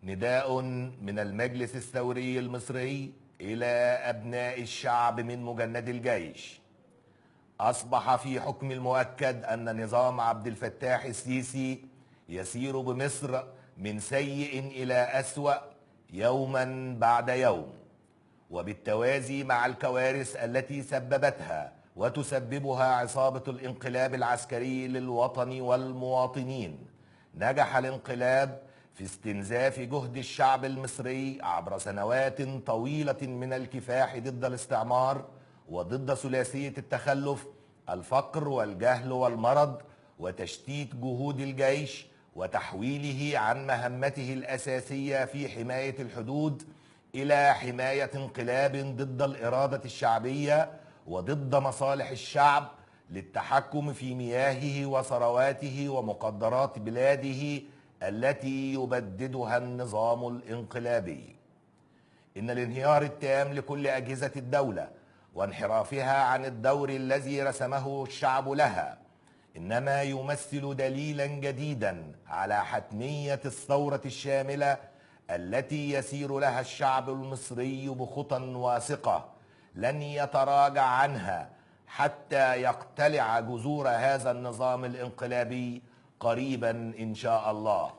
نداء من المجلس الثوري المصري إلى أبناء الشعب من مجند الجيش. أصبح في حكم المؤكد أن نظام عبد الفتاح السيسي يسير بمصر من سيء إلى أسوأ يوما بعد يوم، وبالتوازي مع الكوارث التي سببتها وتسببها عصابة الانقلاب العسكري للوطن والمواطنين. نجح الانقلاب في استنزاف جهد الشعب المصري عبر سنوات طويلة من الكفاح ضد الاستعمار وضد ثلاثية التخلف، الفقر والجهل والمرض، وتشتيت جهود الجيش وتحويله عن مهمته الأساسية في حماية الحدود إلى حماية انقلاب ضد الإرادة الشعبية وضد مصالح الشعب للتحكم في مياهه وثرواته ومقدرات بلاده التي يبددها النظام الانقلابي. إن الانهيار التام لكل أجهزة الدولة وانحرافها عن الدور الذي رسمه الشعب لها إنما يمثل دليلا جديدا على حتمية الثورة الشاملة التي يسير لها الشعب المصري بخطى واثقة لن يتراجع عنها حتى يقتلع جذور هذا النظام الانقلابي قريبا إن شاء الله.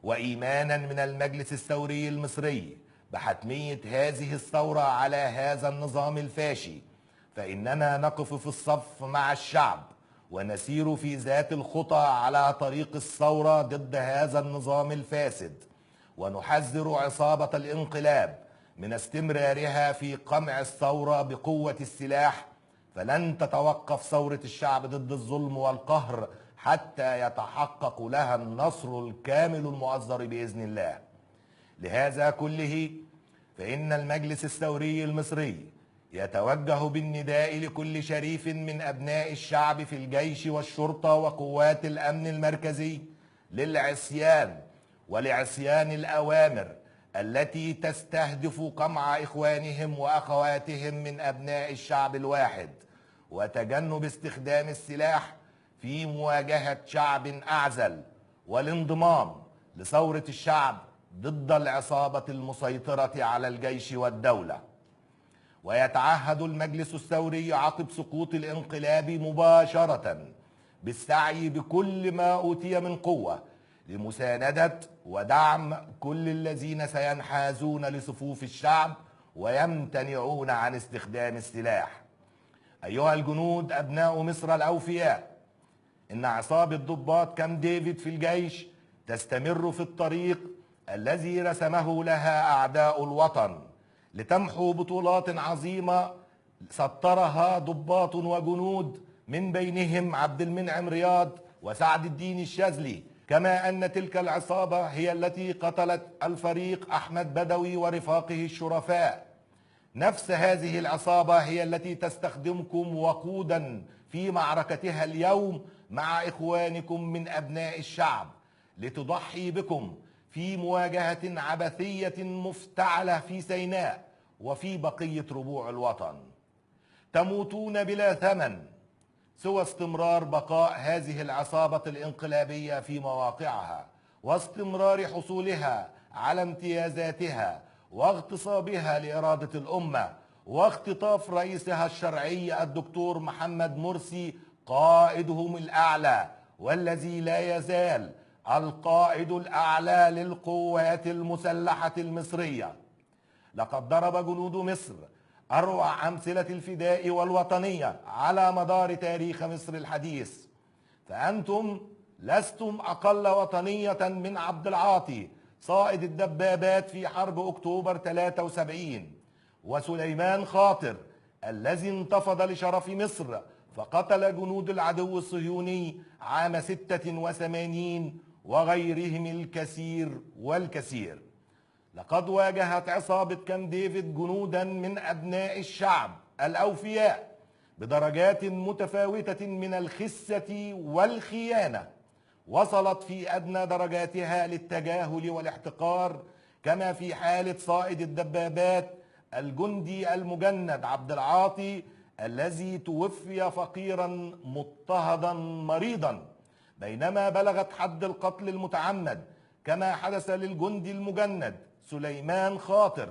وإيمانا من المجلس الثوري المصري بحتمية هذه الثورة على هذا النظام الفاشي، فإننا نقف في الصف مع الشعب ونسير في ذات الخطى على طريق الثورة ضد هذا النظام الفاسد، ونحذر عصابة الانقلاب من استمرارها في قمع الثورة بقوة السلاح، فلن تتوقف ثورة الشعب ضد الظلم والقهر حتى يتحقق لها النصر الكامل المؤزر بإذن الله. لهذا كله فإن المجلس الثوري المصري يتوجه بالنداء لكل شريف من أبناء الشعب في الجيش والشرطة وقوات الأمن المركزي للعصيان ولعصيان الأوامر التي تستهدف قمع إخوانهم وأخواتهم من أبناء الشعب الواحد، وتجنب استخدام السلاح في مواجهة شعب أعزل، والانضمام لثورة الشعب ضد العصابة المسيطرة على الجيش والدولة. ويتعهد المجلس الثوري عقب سقوط الانقلاب مباشرة بالسعي بكل ما أوتي من قوة لمساندة ودعم كل الذين سينحازون لصفوف الشعب ويمتنعون عن استخدام السلاح. أيها الجنود أبناء مصر الأوفياء، إن عصابة ضباط كامب ديفيد في الجيش تستمر في الطريق الذي رسمه لها أعداء الوطن لتمحو بطولات عظيمة سطرها ضباط وجنود من بينهم عبد المنعم رياض وسعد الدين الشاذلي، كما أن تلك العصابة هي التي قتلت الفريق أحمد بدوي ورفاقه الشرفاء. نفس هذه العصابة هي التي تستخدمكم وقودا في معركتها اليوم مع إخوانكم من أبناء الشعب لتضحي بكم في مواجهة عبثية مفتعلة في سيناء وفي بقية ربوع الوطن. تموتون بلا ثمن سوى استمرار بقاء هذه العصابة الانقلابية في مواقعها واستمرار حصولها على امتيازاتها واغتصابها لإرادة الأمة واختطاف رئيسها الشرعي الدكتور محمد مرسي قائدهم الأعلى والذي لا يزال القائد الأعلى للقوات المسلحة المصرية. لقد ضرب جنود مصر أروع أمثلة الفداء والوطنية على مدار تاريخ مصر الحديث، فأنتم لستم أقل وطنية من عبد العاطي صائد الدبابات في حرب أكتوبر 73، وسليمان خاطر الذي انتفض لشرف مصر فقتل جنود العدو الصهيوني عام 86 وغيرهم الكثير والكثير. لقد واجهت عصابة كامب ديفيد جنودا من أبناء الشعب الأوفياء بدرجات متفاوتة من الخسة والخيانة، وصلت في أدنى درجاتها للتجاهل والاحتقار، كما في حالة صائد الدبابات الجندي المجند عبد العاطي الذي توفي فقيرا مضطهدا مريضا، بينما بلغت حد القتل المتعمد كما حدث للجندي المجند سليمان خاطر،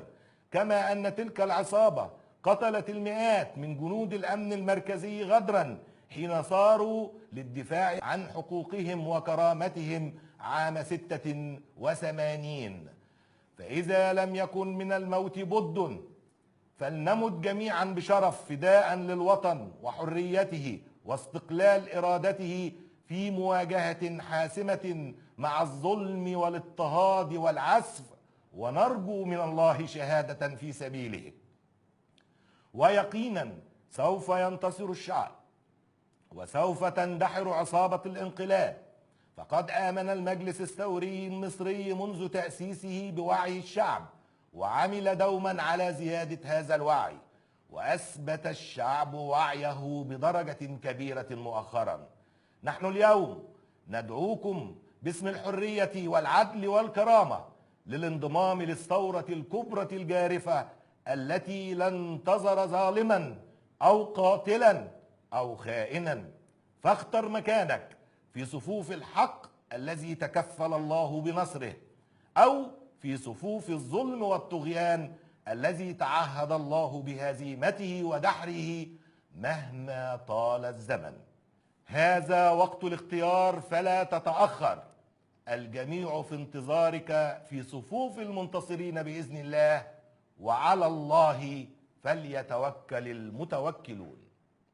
كما أن تلك العصابة قتلت المئات من جنود الأمن المركزي غدرا حين صاروا للدفاع عن حقوقهم وكرامتهم عام 86. فإذا لم يكن من الموت بد فلنمت جميعا بشرف فداء للوطن وحريته واستقلال إرادته في مواجهة حاسمة مع الظلم والاضطهاد والعسف، ونرجو من الله شهادة في سبيله. ويقينا سوف ينتصر الشعب وسوف تندحر عصابة الانقلاب، فقد آمن المجلس الثوري المصري منذ تأسيسه بوعي الشعب، وعمل دوما على زيادة هذا الوعي، وأثبت الشعب وعيه بدرجة كبيرة مؤخرا. نحن اليوم ندعوكم باسم الحرية والعدل والكرامة للانضمام للثورة الكبرى الجارفة التي لن تذر ظالما أو قاتلا أو خائنا، فاختر مكانك في صفوف الحق الذي تكفل الله بنصره، أو في صفوف الظلم والطغيان الذي تعهد الله بهزيمته ودحره مهما طال الزمن. هذا وقت الاختيار فلا تتأخر، الجميع في انتظارك في صفوف المنتصرين بإذن الله، وعلى الله فليتوكل المتوكلون.